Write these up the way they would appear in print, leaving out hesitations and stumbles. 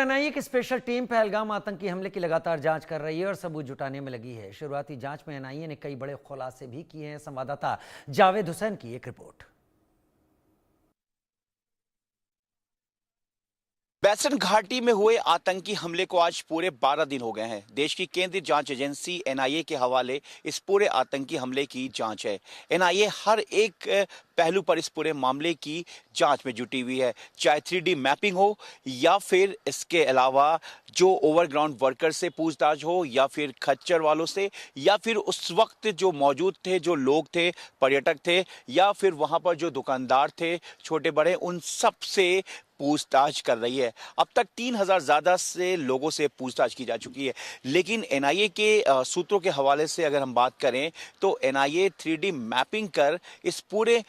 NIA की special team Pahalgam आतंकी हमले की लगातार जांच कर रही है और सबूत जुटाने में लगी है। शुरुआती जांच में एनआईए ने कई बड़े खुलासे भी किए हैं। संवाददाता जावेद हुसैन की एक रिपोर्ट। बैसन घाटी में हुए आतंकी हमले को आज पूरे 12 दिन हो गए हैं। देश की केंद्रीय जांच एजेंसी एनआईए के हवाले इस पूरे आतंकी हमले की जांच है। एनआईए हर एक पहलू पर इस पूरे मामले की जांच में जुटी हुई है, चाहे 3D मैपिंग हो या फिर इसके अलावा जो ओवरग्राउंड वर्कर से पूछताछ हो या फिर खच्चर वालों से या फिर उस वक्त जो मौजूद थे, जो लोग थे, पर्यटक थे या फिर वहां पर जो दुकानदार थे, छोटे बड़े, उन सब से पूछताछ कर रही है। अब तक 3000 ज्यादा से लोगों से पूछताछ की जा चुकी है। लेकिन एनआईए के सूत्रों के हवाले से अगर हम बात करें तो एनआईए 3D मैपिंग कर इस पूरे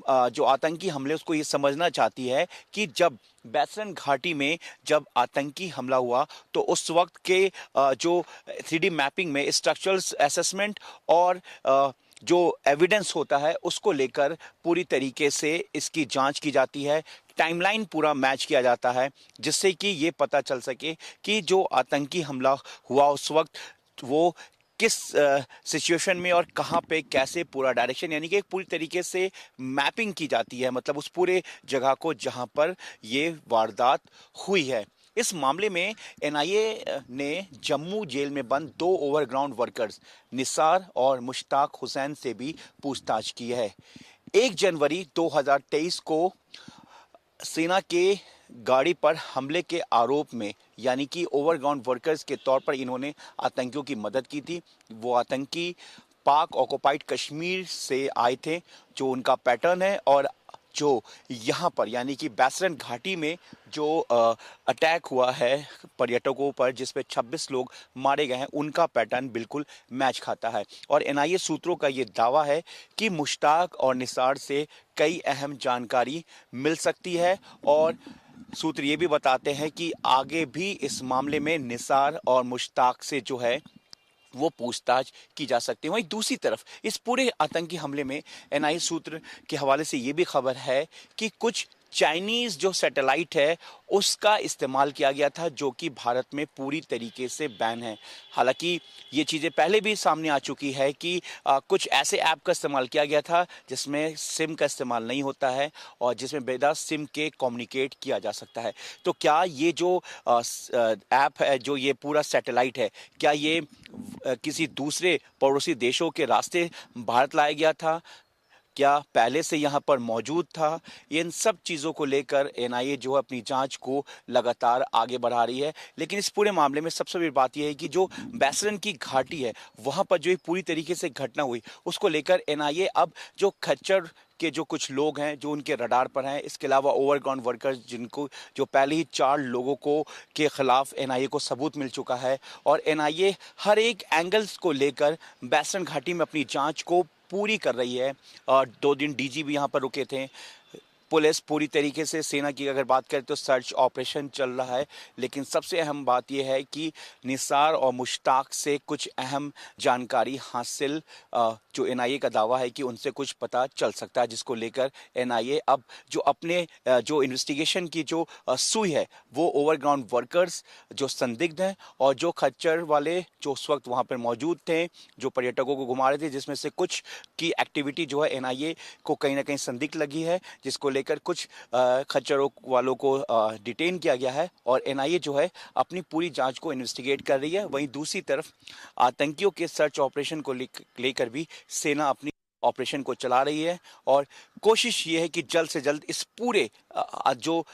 जो आतंकी हमले उसको ये समझना चाहती है कि जब बैसन घाटी में जब आतंकी हमला हुआ तो उस वक्त के जो 3D मैपिंग में स्ट्रक्चरल असेसमेंट और जो एविडेंस होता है उसको लेकर पूरी तरीके से इसकी जांच की जाती है। टाइमलाइन पूरा मैच किया जाता है जिससे कि ये पता चल सके कि जो आतंकी हमला हुआ उस वक्त वो किस सिचुएशन में और कहां पे कैसे पूरा डायरेक्शन, यानी कि एक पूरी तरीके से मैपिंग की जाती है, मतलब उस पूरे जगह को जहां पर ये वारदात हुई है। इस मामले में एनआईए ने जम्मू जेल में बंद 2 ओवरग्राउंड वर्कर्स निसार और मुश्ताक हुसैन से भी पूछताछ की है। 1 जनवरी 2023 को सेना के गाड़ी पर हमले के आरोप में, यानी कि ओवरग्राउंड वर्कर्स के तौर पर इन्होंने आतंकियों की मदद की थी। वो आतंकी पाक ऑक्युपाइड कश्मीर से आए थे, जो उनका पैटर्न है, और जो यहाँ पर यानी कि बैसन घाटी में जो अटैक हुआ है पर्यटकों पर जिसमें 26 लोग मारे गए हैं, उनका पैटर्न बिल्कुल मैच खाता है। और एनआईए सूत्रों का ये दावा है कि मुश्ताक और निसार से कई अहम जानकारी मिल सकती है और सूत्र ये भी बताते हैं कि आगे भी इस मामले में निसार और मुश्ताक से जो है वो पूछताछ की जा सकती है। वहीं दूसरी तरफ इस पूरे आतंकी हमले में एनआईए सूत्र के हवाले से ये भी खबर है कि कुछ चाइनीज जो सैटेलाइट है उसका इस्तेमाल किया गया था, जो कि भारत में पूरी तरीके से बैन है। हालांकि ये चीज़ें पहले भी सामने आ चुकी है कि कुछ ऐसे ऐप का इस्तेमाल किया गया था जिसमें सिम का इस्तेमाल नहीं होता है और जिसमें बिना सिम के कम्युनिकेट किया जा सकता है। तो क्या ये जो ऐप है, जो ये पूरा सैटेलाइट है, क्या ये किसी दूसरे पड़ोसी देशों के रास्ते भारत लाया गया था, क्या पहले से यहाँ पर मौजूद था? इन सब चीज़ों को लेकर एनआईए जो है अपनी जांच को लगातार आगे बढ़ा रही है। लेकिन इस पूरे मामले में सबसे बड़ी बात यह है कि जो बैसन की घाटी है वहाँ पर जो पूरी तरीके से घटना हुई उसको लेकर एनआईए अब जो खच्चर के जो कुछ लोग हैं जो उनके रडार पर हैं, इसके अलावा ओवरग्राउंड वर्कर्स जिनको जो पहले ही 4 लोगों को के खिलाफ एनआईए को सबूत मिल चुका है, और एनआईए हर एक एंगल्स को लेकर बैसन घाटी में अपनी जांच को पूरी कर रही है। और 2 दिन डीजी भी यहाँ पर रुके थे। पुलिस पूरी तरीके से, सेना की अगर बात करें तो सर्च ऑपरेशन चल रहा है। लेकिन सबसे अहम बात यह है कि निसार और मुश्ताक से कुछ अहम जानकारी हासिल, जो एनआईए का दावा है कि उनसे कुछ पता चल सकता है, जिसको लेकर एनआईए अब जो अपने जो इन्वेस्टिगेशन की जो सुई है वो ओवरग्राउंड वर्कर्स जो संदिग्ध हैं और जो खच्चर वाले जो उस वक्त वहाँ पर मौजूद थे, जो पर्यटकों को घुमा रहे थे, जिसमें से कुछ की एक्टिविटी जो है एनआईए को कहीं ना कहीं संदिग्ध लगी है, जिसको लेकर कुछ खच्चरों वालों को डिटेन किया गया है और एनआईए जो है अपनी पूरी जांच को इन्वेस्टिगेट कर रही है। वहीं दूसरी तरफ आतंकियों के सर्च ऑपरेशन को लेकर भी सेना अपनी ऑपरेशन को चला रही है और कोशिश ये है कि जल्द से जल्द इस पूरे जो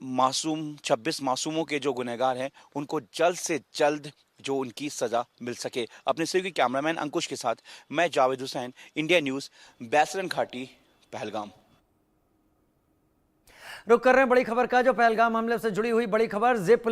मासूम 26 मासूमों के जो गुनहगार हैं उनको जल्द से जल्द जो उनकी सजा मिल सके। अपने सहयोगी कैमरामैन अंकुश के साथ मैं जावेद हुसैन, इंडिया न्यूज, बैसन घाटी, पहलगाम। रुक कर रहे हैं बड़ी खबर का, जो पहलगाम हमले से जुड़ी हुई बड़ी खबर। जिप